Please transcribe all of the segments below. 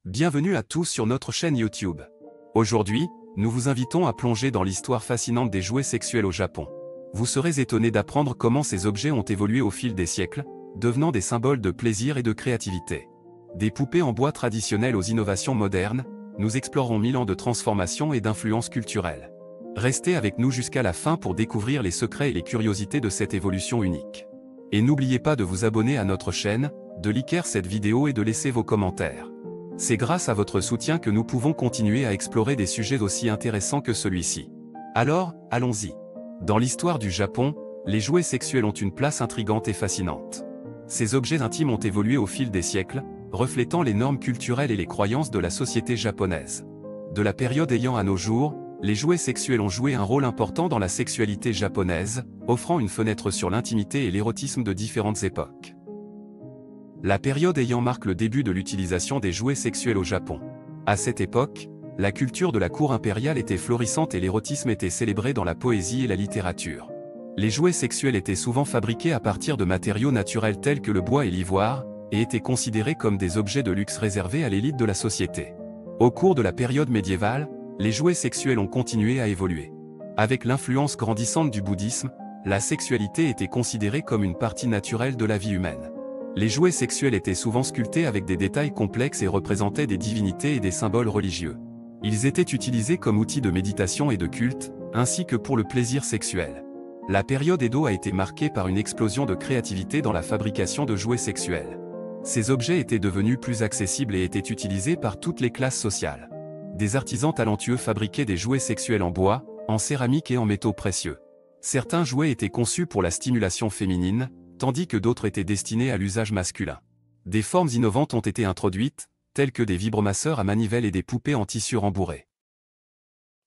Bienvenue à tous sur notre chaîne YouTube. Aujourd'hui, nous vous invitons à plonger dans l'histoire fascinante des jouets sexuels au Japon. Vous serez étonnés d'apprendre comment ces objets ont évolué au fil des siècles, devenant des symboles de plaisir et de créativité. Des poupées en bois traditionnelles aux innovations modernes, nous explorerons 1000 ans de transformation et d'influence culturelle. Restez avec nous jusqu'à la fin pour découvrir les secrets et les curiosités de cette évolution unique. Et n'oubliez pas de vous abonner à notre chaîne, de liker cette vidéo et de laisser vos commentaires. C'est grâce à votre soutien que nous pouvons continuer à explorer des sujets aussi intéressants que celui-ci. Alors, allons-y. Dans l'histoire du Japon, les jouets sexuels ont une place intrigante et fascinante. Ces objets intimes ont évolué au fil des siècles, reflétant les normes culturelles et les croyances de la société japonaise. De la période ayant à nos jours, les jouets sexuels ont joué un rôle important dans la sexualité japonaise, offrant une fenêtre sur l'intimité et l'érotisme de différentes époques. La période ayant marque le début de l'utilisation des jouets sexuels au Japon. À cette époque, la culture de la cour impériale était florissante et l'érotisme était célébré dans la poésie et la littérature. Les jouets sexuels étaient souvent fabriqués à partir de matériaux naturels tels que le bois et l'ivoire, et étaient considérés comme des objets de luxe réservés à l'élite de la société. Au cours de la période médiévale, les jouets sexuels ont continué à évoluer. Avec l'influence grandissante du bouddhisme, la sexualité était considérée comme une partie naturelle de la vie humaine. Les jouets sexuels étaient souvent sculptés avec des détails complexes et représentaient des divinités et des symboles religieux. Ils étaient utilisés comme outils de méditation et de culte, ainsi que pour le plaisir sexuel. La période Edo a été marquée par une explosion de créativité dans la fabrication de jouets sexuels. Ces objets étaient devenus plus accessibles et étaient utilisés par toutes les classes sociales. Des artisans talentueux fabriquaient des jouets sexuels en bois, en céramique et en métaux précieux. Certains jouets étaient conçus pour la stimulation féminine, tandis que d'autres étaient destinés à l'usage masculin. Des formes innovantes ont été introduites, telles que des vibromasseurs à manivelle et des poupées en tissu rembourré.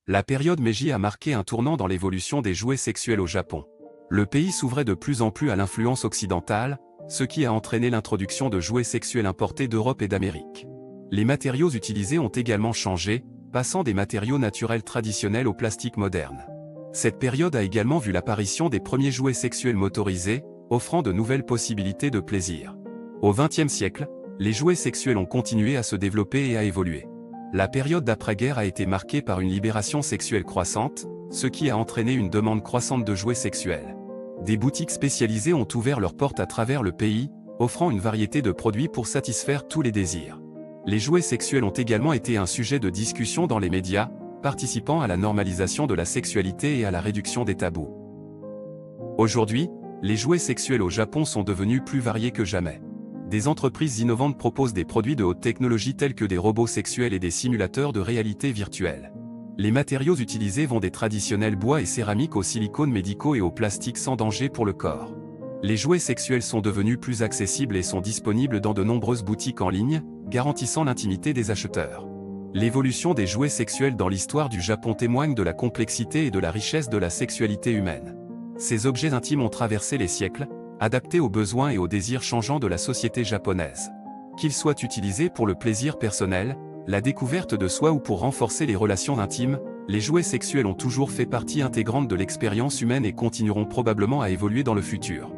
La période Meiji a marqué un tournant dans l'évolution des jouets sexuels au Japon. Le pays s'ouvrait de plus en plus à l'influence occidentale, ce qui a entraîné l'introduction de jouets sexuels importés d'Europe et d'Amérique. Les matériaux utilisés ont également changé, passant des matériaux naturels traditionnels au plastique moderne. Cette période a également vu l'apparition des premiers jouets sexuels motorisés, offrant de nouvelles possibilités de plaisir. Au XXe siècle, les jouets sexuels ont continué à se développer et à évoluer. La période d'après-guerre a été marquée par une libération sexuelle croissante, ce qui a entraîné une demande croissante de jouets sexuels. Des boutiques spécialisées ont ouvert leurs portes à travers le pays, offrant une variété de produits pour satisfaire tous les désirs. Les jouets sexuels ont également été un sujet de discussion dans les médias, participant à la normalisation de la sexualité et à la réduction des tabous. Aujourd'hui, les jouets sexuels au Japon sont devenus plus variés que jamais. Des entreprises innovantes proposent des produits de haute technologie tels que des robots sexuels et des simulateurs de réalité virtuelle. Les matériaux utilisés vont des traditionnels bois et céramiques aux silicones médicaux et au plastique sans danger pour le corps. Les jouets sexuels sont devenus plus accessibles et sont disponibles dans de nombreuses boutiques en ligne, garantissant l'intimité des acheteurs. L'évolution des jouets sexuels dans l'histoire du Japon témoigne de la complexité et de la richesse de la sexualité humaine. Ces objets intimes ont traversé les siècles, adaptés aux besoins et aux désirs changeants de la société japonaise. Qu'ils soient utilisés pour le plaisir personnel, la découverte de soi ou pour renforcer les relations intimes, les jouets sexuels ont toujours fait partie intégrante de l'expérience humaine et continueront probablement à évoluer dans le futur.